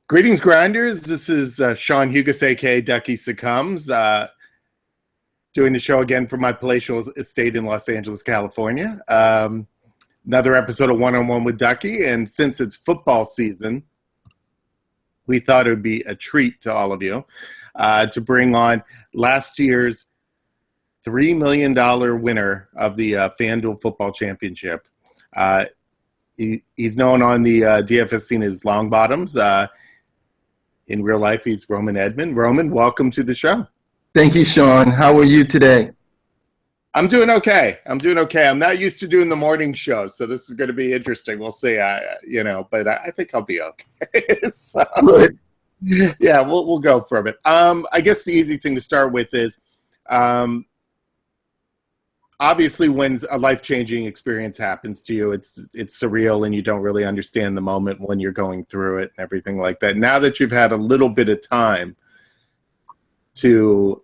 Greetings, grinders. This is Sean Hugas, aka Duckie Succumbs, doing the show again from my palatial estate in Los Angeles, California. Another episode of One-on-One with Duckie, and since it's football season, we thought it would be a treat to all of you to bring on last year's $3 million winner of the FanDuel Football Championship. He's known on the DFS scene as Longbottoms. In real life, he's Roman Edmond. Roman, welcome to the show. Thank you, Sean. How are you today? I'm doing okay. I'm not used to doing the morning show, so this is going to be interesting. We'll see. But I think I'll be okay. So, Good. Yeah, we'll go from it. I guess the easy thing to start with is, obviously, when a life-changing experience happens to you, it's surreal, and you don't really understand the moment when you're going through it and everything like that. Now that you've had a little bit of time to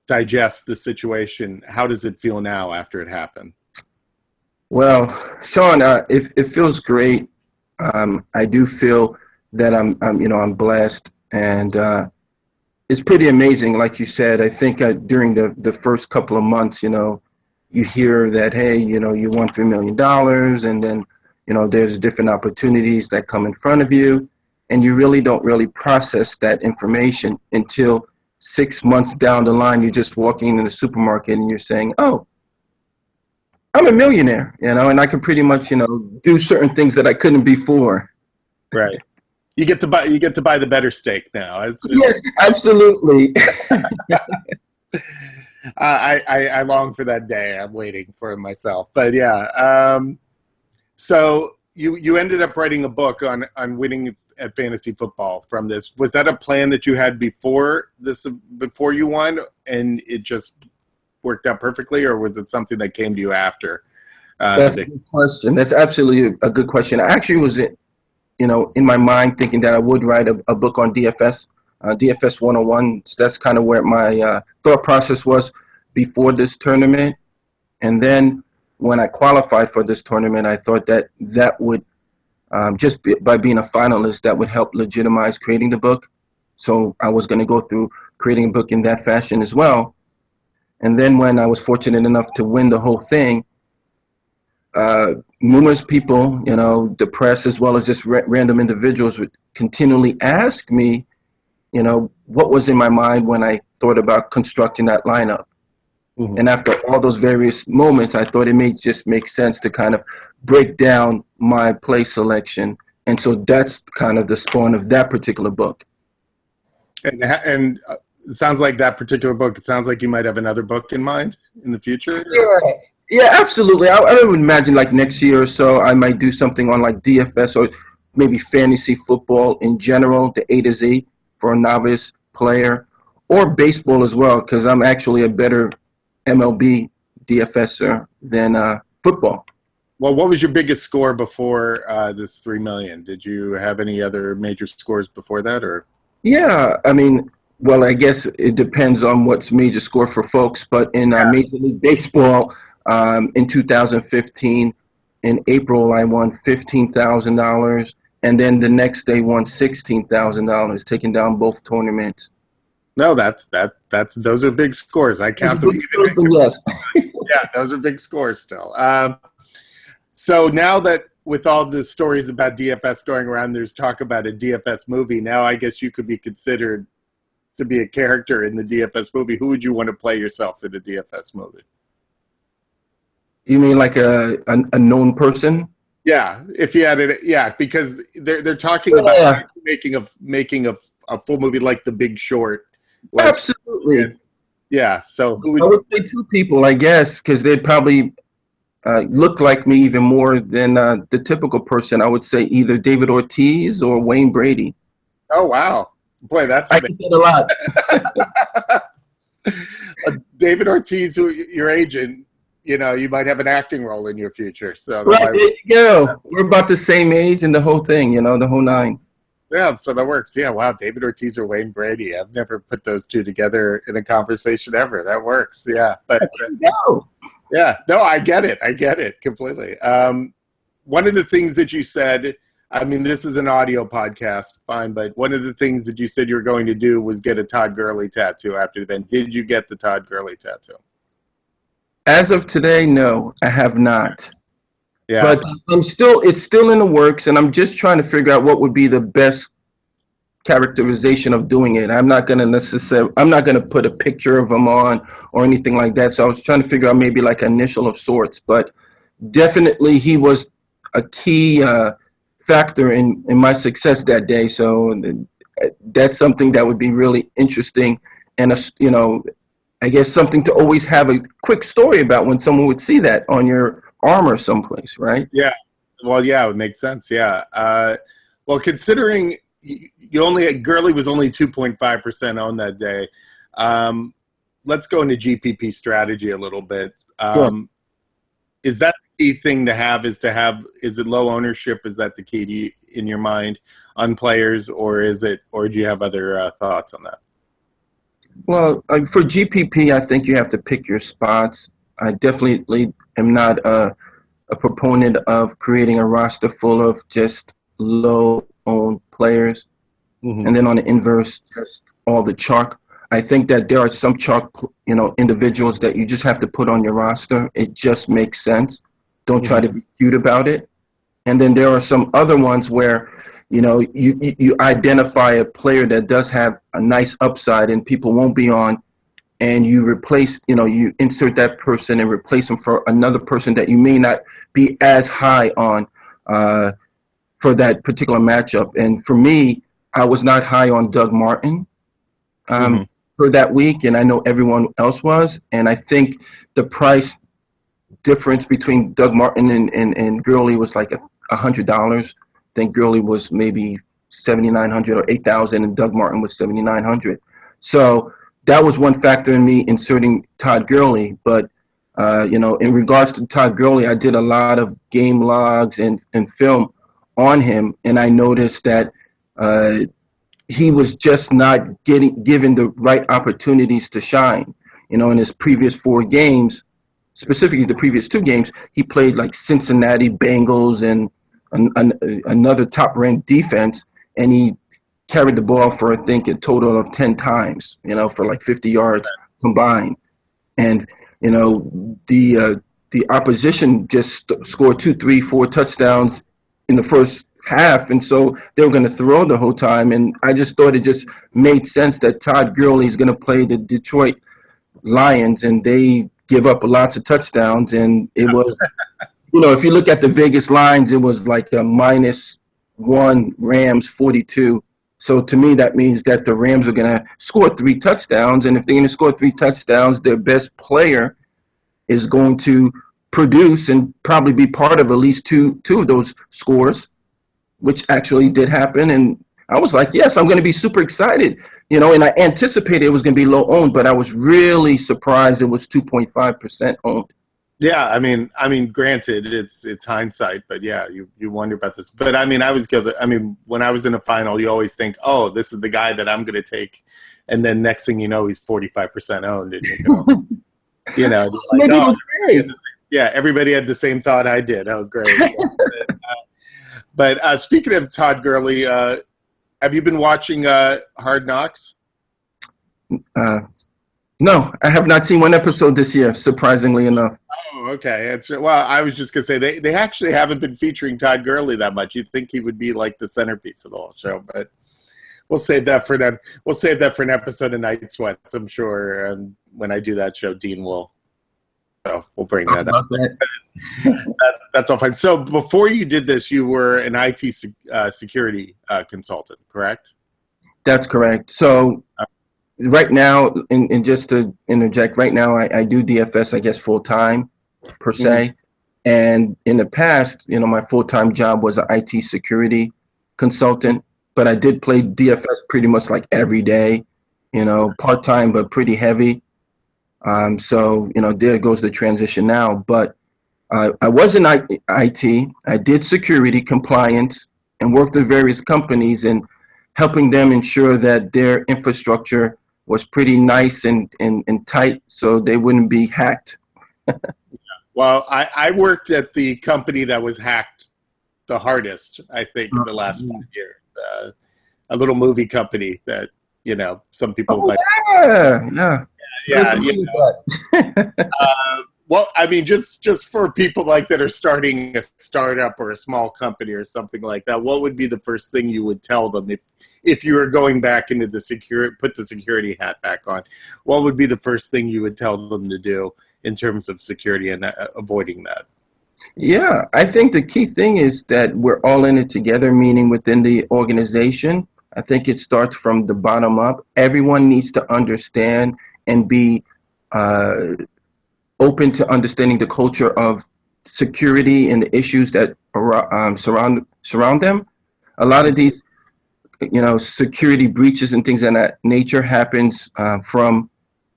digest the situation, how does it feel now after it happened? Well, Sean, it feels great. I do feel that I'm blessed, and it's pretty amazing. Like you said, I think during the first couple of months, you hear that, hey, you won $3 million, and then, there's different opportunities that come in front of you, and you really don't process that information until 6 months down the line. You're just walking in the supermarket and you're saying, oh, I'm a millionaire, and I can pretty much, do certain things that I couldn't before. Right. You get to buy the better steak now. Yes, absolutely. I long for that day. I'm waiting for it myself. But yeah, so you ended up writing a book on winning at fantasy football from this. Was that a plan that you had before you won, and it just worked out perfectly, or was it something that came to you after? That's a good question. That's absolutely a good question. I actually was in my mind thinking that I would write a book on DFS, DFS 101. So that's kind of where my thought process was before this tournament. And then when I qualified for this tournament, I thought that would, by being a finalist, that would help legitimize creating the book. So I was going to go through creating a book in that fashion as well. And then when I was fortunate enough to win the whole thing, numerous people, the press as well as just random individuals would continually ask me, what was in my mind when I thought about constructing that lineup. Mm-hmm. And after all those various moments, I thought it may just make sense to kind of break down my play selection. And so that's kind of the spawn of that particular book. And it sounds like that particular book, it sounds like you might have another book in mind in the future. Yeah, absolutely. I would imagine like next year or so, I might do something on like DFS or maybe fantasy football in general, the A to Z for a novice player, or baseball as well, because I'm actually a better MLB DFSer than football. Well, what was your biggest score before this $3 million? Did you have any other major scores before that, or? Yeah, well, I guess it depends on what's major score for folks, but in Major League Baseball, in 2015, in April, I won $15,000, and then the next day won $16,000, taking down both tournaments. No, those are big scores. I count them. Yes. Yeah, those are big scores still. So now that with all the stories about DFS going around, there's talk about a DFS movie. Now I guess you could be considered to be a character in the DFS movie. Who would you want to play yourself in a DFS movie? You mean like a known person? Yeah, if you had it, yeah, because they're talking about making a full movie like The Big Short. Absolutely. Yeah. So who would I would say two people, I guess, because they'd probably look like me even more than the typical person. I would say either David Ortiz or Wayne Brady. Oh wow, boy, that's I get that a lot. David Ortiz, your agent. You might have an acting role in your future. So right, there you go. We're about the same age and the whole thing, the whole nine. Yeah, so that works. Yeah, wow, David Ortiz or Wayne Brady. I've never put those two together in a conversation ever. That works. Yeah, but yeah, no, I get it completely. One of the things that you said I mean, this is an audio podcast, fine, but one of the things that you said you were going to do was get a Todd Gurley tattoo after the event. Did you get the Todd Gurley tattoo? As of today, no, I have not. Yeah. But it's still in the works, and I'm just trying to figure out what would be the best characterization of doing it. I'm not going to put a picture of him on or anything like that. So I was trying to figure out maybe like an initial of sorts, but definitely he was a key factor in my success that day. So that's something that would be really interesting, and I guess something to always have a quick story about when someone would see that on your arm or someplace, right? Yeah. Well, yeah, it makes sense. Yeah. Well, considering Gurley was only 2.5% on that day. Let's go into GPP strategy a little bit. Sure. Is that the key thing to have? Is it low ownership? Is that the key in your mind on players, or do you have other thoughts on that? Well, for GPP, I think you have to pick your spots. I definitely am not a proponent of creating a roster full of just low-owned players. Mm-hmm. And then on the inverse, just all the chalk. I think that there are some chalk, individuals that you just have to put on your roster. It just makes sense. Don't try to be cute about it. And then there are some other ones where, you identify a player that does have a nice upside and people won't be on, and you replace, you insert that person and replace them for another person that you may not be as high on for that particular matchup. And for me, I was not high on Doug Martin for that week, and I know everyone else was. And I think the price difference between Doug Martin and Gurley was like $100. I think Gurley was maybe $7,900 or $8,000, and Doug Martin was $7,900. So that was one factor in me inserting Todd Gurley. But in regards to Todd Gurley, I did a lot of game logs and film on him, and I noticed that he was just not given the right opportunities to shine. In his previous 4 games, specifically the previous 2 games, he played like Cincinnati Bengals and another top-ranked defense, and he carried the ball for, I think, a total of 10 times, for like 50 yards combined. And, the opposition just scored 2, 3, 4 touchdowns in the first half, and so they were going to throw the whole time. And I just thought it just made sense that Todd Gurley is going to play the Detroit Lions, and they give up lots of touchdowns. And it was, if you look at the Vegas lines, it was like a -1, Rams 42. So to me, that means that the Rams are going to score 3 touchdowns, and if they're going to score 3 touchdowns, their best player is going to produce and probably be part of at least two of those scores, which actually did happen. And I was like, yes, I'm going to be super excited, and I anticipated it was going to be low owned, but I was really surprised it was 2.5% owned. Yeah, I mean, granted, it's hindsight, but yeah, you wonder about this. But I mean, when I was in a final, you always think, oh, this is the guy that I'm going to take, and then next thing you know, he's 45% owned, and like, oh, yeah, everybody had the same thought I did. Oh, great. But speaking of Todd Gurley, have you been watching Hard Knocks? No, I have not seen one episode this year, surprisingly enough. Oh, okay. Well, I was just going to say, they actually haven't been featuring Todd Gurley that much. You'd think he would be like the centerpiece of the whole show, but we'll save that for them. We'll save that for an episode of Night Sweats, I'm sure. When I do that show, Dean will. So we'll bring that up. That's all fine. So before you did this, you were an IT security consultant, correct? That's correct. So right now, and just to interject, right now I do DFS, I guess, full-time per se. And in the past, my full-time job was an IT security consultant, but I did play DFS pretty much like every day, part-time but pretty heavy. So, there goes the transition now. But I was in IT. I did security compliance and worked with various companies and helping them ensure that their infrastructure was pretty nice and tight so they wouldn't be hacked. Well, I worked at the company that was hacked the hardest, I think, in the last 5 years. A little movie company that, some people Oh might. yeah. Yeah. Well, I mean, just for people like that are starting a startup or a small company or something like that, what would be the first thing you would tell them if you were going back into put the security hat back on? What would be the first thing you would tell them to do in terms of security and avoiding that? Yeah, I think the key thing is that we're all in it together, meaning within the organization. I think it starts from the bottom up. Everyone needs to understand and be uh, open to understanding the culture of security and the issues that surround them. A lot of these, security breaches and things of that nature happens from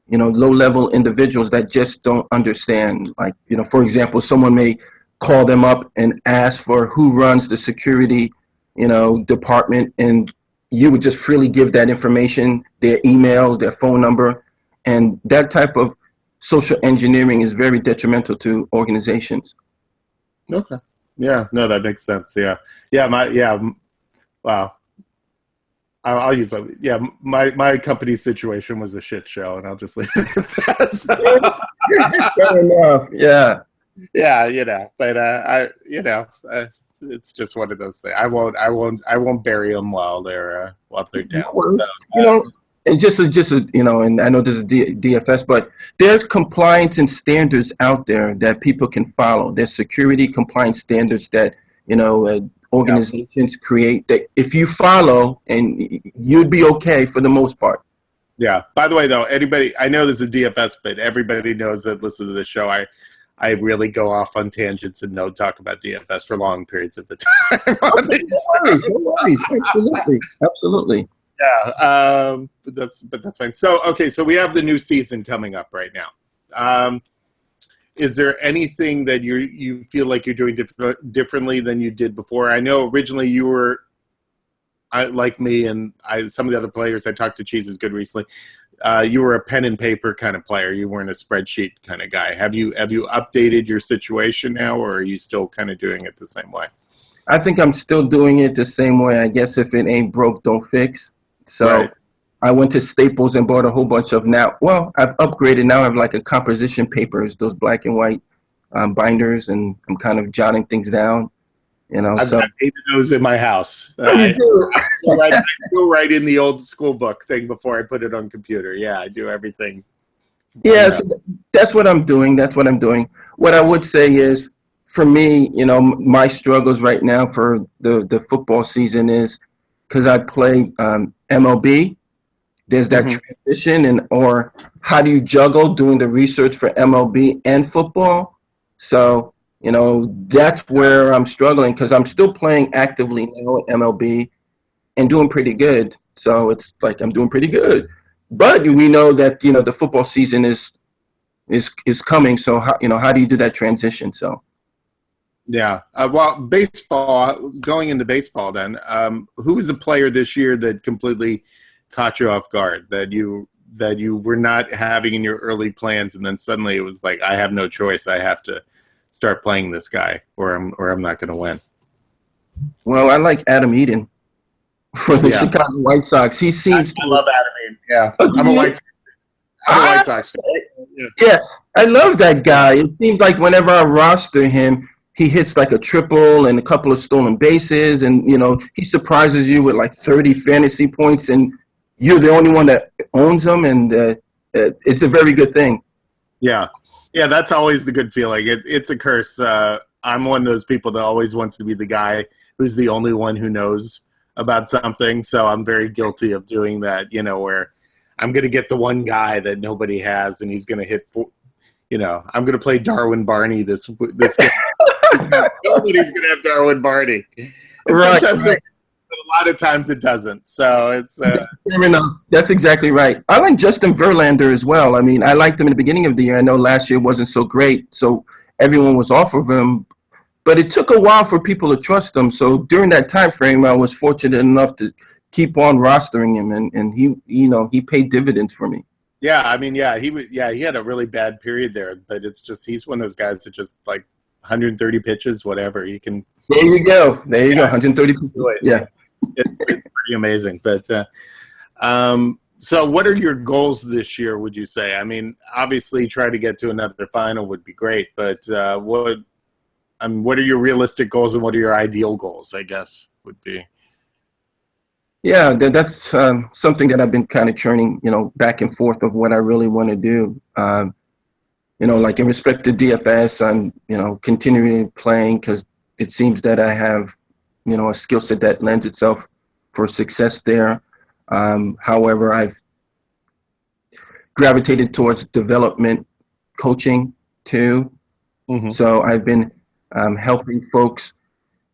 low-level individuals that just don't understand. Like, for example, someone may call them up and ask for who runs the security, department, and you would just freely give that information, their email, their phone number, and that type of social engineering is very detrimental to organizations. Okay. Yeah. No, that makes sense. Yeah. Yeah. Wow. I'll use that. Yeah, my company's situation was a shit show, and I'll just leave it at that. So. Fair enough. Yeah. Yeah, but it's just one of those things. I won't bury them while they're down. So, And and I know this is DFS, but there's compliance and standards out there that people can follow. There's security compliance standards that organizations create that if you follow, and you'd be okay for the most part. Yeah. By the way, though, I know this is DFS, but everybody knows that listen to the show. I really go off on tangents and don't talk about DFS for long periods of the time. No worries. Absolutely. Yeah, but that's fine. So okay, so we have the new season coming up right now. Is there anything that you feel like you're doing differently than you did before? I know originally you were, like me and some of the other players I talked to, Cheese is Good recently. You were a pen and paper kind of player. You weren't a spreadsheet kind of guy. Have you updated your situation now, or are you still kind of doing it the same way? I think I'm still doing it the same way. I guess if it ain't broke, don't fix. So right. I went to Staples and bought a whole bunch of I've upgraded. Now I have like a composition papers, those black and white binders, and I'm kind of jotting things down. I've got 8 of those in my house. You do. I still write in the old school book thing before I put it on computer. Yeah, I do everything. Yeah, so that's what I'm doing. What I would say is, for me, my struggles right now for the football season is because I play MLB. There's that transition, or how do you juggle doing the research for MLB and football? So, that's where I'm struggling because I'm still playing actively now at MLB and doing pretty good. So it's like I'm doing pretty good. But we know that, the football season is coming. So how do you do that transition? So. Yeah. Well, baseball, going into baseball then, who was a player this year that completely caught you off guard, that you were not having in your early plans, and then suddenly it was like, I have no choice. I have to start playing this guy or I'm not going to win? Well, I like Adam Eden for the Chicago White Sox. He seems I love Adam Eden. Yeah. I'm a White Sox fan. Yeah, I love that guy. It seems like whenever I roster him, he hits like a triple and a couple of stolen bases, and he surprises you with like 30 fantasy points, and you're the only one that owns him, and it's a very good thing. Yeah, that's always the good feeling. It's a curse. I'm one of those people that always wants to be the guy who's the only one who knows about something, so I'm very guilty of doing that. Where I'm going to get the one guy that nobody has, and he's going to hit. I'm going to play Darwin Barney this game. Nobody's going to have Darwin Barney. And sometimes a lot of times it doesn't. So it's fair enough. That's exactly right. I like Justin Verlander as well. I mean, I liked him in the beginning of the year. I know last year wasn't so great, so everyone was off of him. But it took a while for people to trust him. So during that time frame, I was fortunate enough to keep on rostering him, and he paid dividends for me. Yeah, I mean, he had a really bad period there, but it's just he's one of those guys that just like 130 pitches, whatever. He can There you go. There you go. 130 people. Yeah. It's pretty amazing. But so what are your goals this year, would you say? I mean, obviously try to get to another final would be great, but what are your realistic goals and what are your ideal goals, I guess, would be? Yeah, that's something that I've been kind of churning, back and forth of what I really want to do. Like in respect to DFS, I'm, continuing playing because it seems that I have, a skill set that lends itself for success there. However, I've gravitated towards development coaching too. Mm-hmm. So I've been helping folks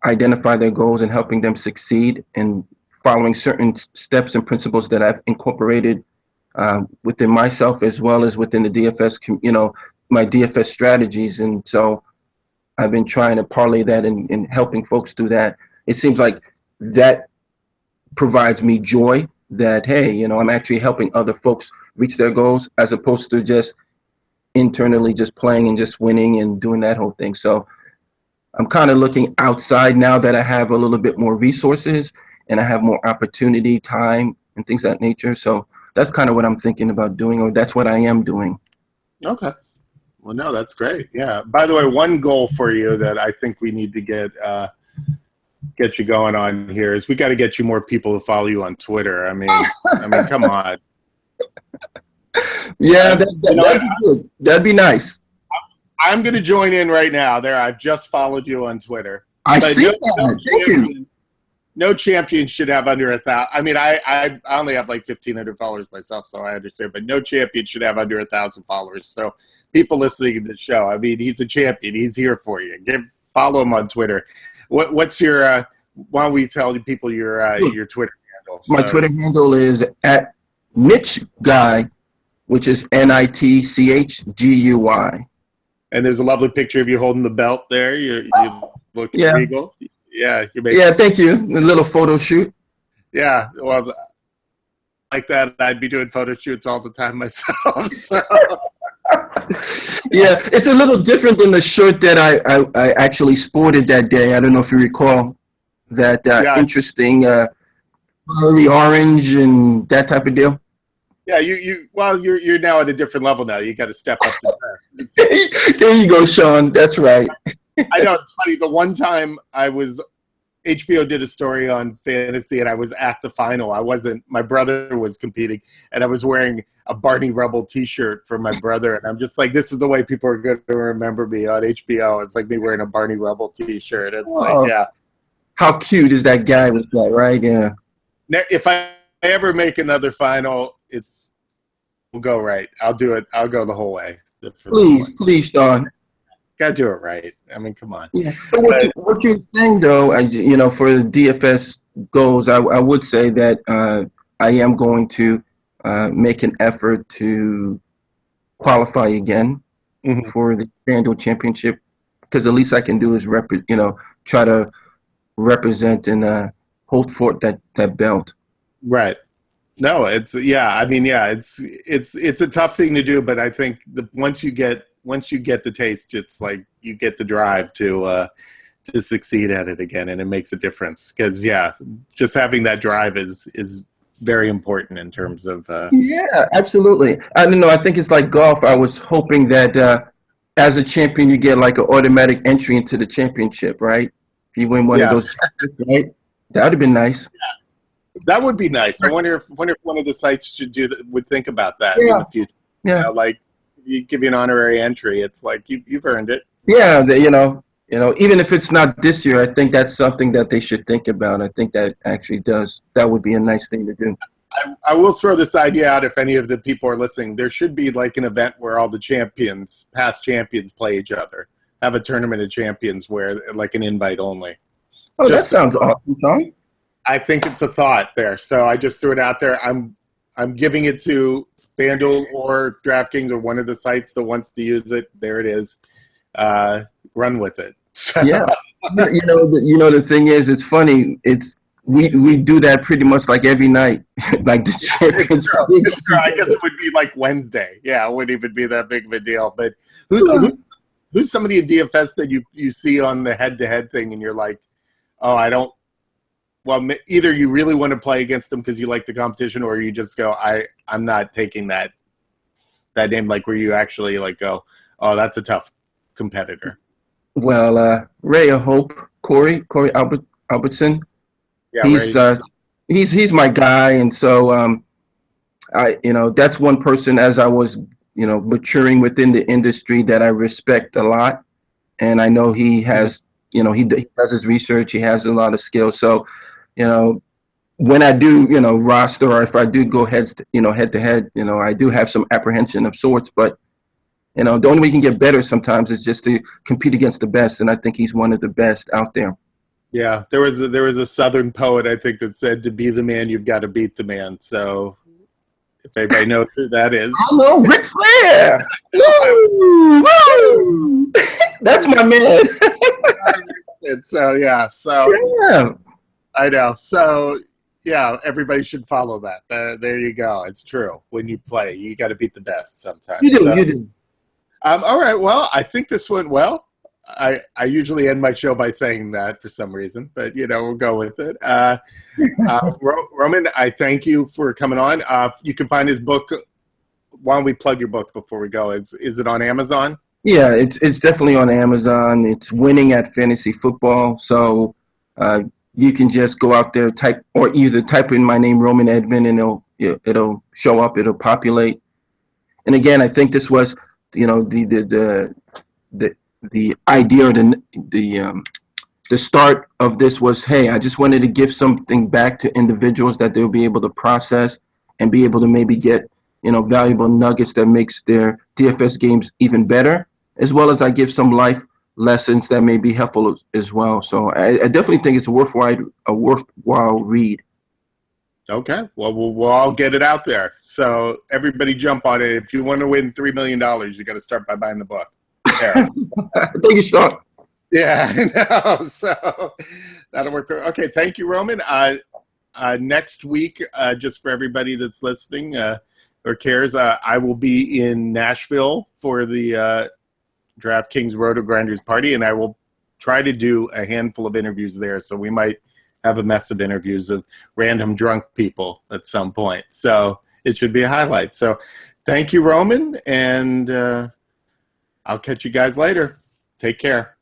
identify their goals and helping them succeed and following certain steps and principles that I've incorporated within myself as well as within the DFS, my DFS strategies. And so I've been trying to parlay that and helping folks do that. It seems like that provides me joy that, hey, I'm actually helping other folks reach their goals as opposed to just internally just playing and just winning and doing that whole thing. So I'm kind of looking outside now that I have a little bit more resources and I have more opportunity, time, and things of that nature. So that's kind of what I'm thinking about doing, or that's what I am doing. Okay. Well, no, that's great. Yeah. By the way, one goal for you that I think we need to get you going on here is we got to get you more people to follow you on Twitter. I mean, come on. Yeah, that'd be good. That'd be nice. I'm going to join in right now. There, I've just followed you on Twitter. I see that. Thank you. No champion should have under 1,000. I mean, I only have like 1,500 followers myself, so I understand. But no champion should have under 1,000 followers. So people listening to the show, I mean, he's a champion. He's here for you. Follow him on Twitter. What's your? Why don't we tell people your Twitter handle? My Twitter handle is at Niche Guy, which is NITCHGUY. And there's a lovely picture of you holding the belt there. You look regal. Yeah, thank you. A little photo shoot. Yeah, well, like that, I'd be doing photo shoots all the time myself. So. Yeah, it's a little different than the shirt that I actually sported that day. I don't know if you recall that interesting fiery orange and that type of deal. Yeah, you're now at a different level now. You got to step up the best. There you go, Sean. That's right. I know, it's funny. The one time HBO did a story on fantasy, and I was at the final. My brother was competing, and I was wearing a Barney Rubble T-shirt for my brother, and I'm just like, this is the way people are going to remember me on HBO. It's like me wearing a Barney Rubble T-shirt. It's like, yeah. How cute is that guy with that, right? Yeah. If I ever make another final, we'll go right. I'll do it. I'll go the whole way. Please, Sean. Gotta do it right. I mean, come on. Yeah. What you're saying, though, for the DFS goals, I would say that I am going to make an effort to qualify again for the FanDuel Championship, because the least I can do is try to represent and hold fort that belt. Right. No, it's a tough thing to do, but I think once you get the taste, it's like you get the drive to succeed at it again, and it makes a difference. Because just having that drive is very important in terms of. Yeah, absolutely. I don't know. I think it's like golf. I was hoping that as a champion, you get like an automatic entry into the championship, right? If you win one of those, right? That would have been nice. Yeah. That would be nice. I wonder if one of the sites would think about that in the future. Yeah, like you give you an honorary entry. It's like you've earned it. Yeah, even if it's not this year, I think that's something that they should think about. I think that actually that would be a nice thing to do. I will throw this idea out if any of the people are listening. There should be like an event where all the past champions play each other. Have a tournament of champions where like an invite only. Oh, that sounds awesome, Tom. I think it's a thought there. So I just threw it out there. I'm giving it to FanDuel or DraftKings or one of the sites that wants to use it. There it is. Run with it. Yeah. The thing is, it's funny. We do that pretty much like every night. Like the champions. It's true. I guess it would be like Wednesday. Yeah, it wouldn't even be that big of a deal. But who who's somebody in DFS that you see on the head-to-head thing and you're like, oh, I don't. Well, either you really want to play against them because you like the competition, or you just go, I'm not taking that name. Like where you actually like go, oh, that's a tough competitor. Well, Ray of Hope, Corey Albertson. Yeah, He's Ray. he's my guy, and so that's one person as I was maturing within the industry that I respect a lot, and I know he has he does his research, he has a lot of skills. So when I do roster, or if I do go head to head, I do have some apprehension of sorts, but the only way you can get better sometimes is just to compete against the best, and I think he's one of the best out there. Yeah, there was a Southern poet, I think, that said, to be the man, you've got to beat the man. So if anybody knows who that is. Hello, Ric Flair! Woo! Woo! That's my man. And so, yeah. So Yeah. I know. So, yeah, everybody should follow that. There you go. It's true. When you play, you got to beat the best sometimes. You do. All right. Well, I think this went well. I usually end my show by saying that for some reason, but we'll go with it. Roman, I thank you for coming on. You can find his book. Why don't we plug your book before we go? Is it on Amazon? Yeah, it's definitely on Amazon. It's Winning at Fantasy Football. So you can just go out there, type in my name, Roman Edmond, and it'll show up. It'll populate. And again, I think this was the idea, or the start of this was, hey, I just wanted to give something back to individuals that they'll be able to process and be able to maybe get valuable nuggets that makes their DFS games even better, as well as I give some life lessons that may be helpful as well. So I definitely think it's a worthwhile read. Okay, well, we'll all get it out there. So everybody jump on it. If you want to win $3 million, you got to start by buying the book. Thank you, Sean. Yeah, I know. So that'll work. Okay, thank you, Roman. Next week, just for everybody that's listening or cares, I will be in Nashville for the DraftKings Roto Grinders party, and I will try to do a handful of interviews there. So we might have a mess of interviews of random drunk people at some point. So it should be a highlight. So thank you, Roman, and I'll catch you guys later. Take care.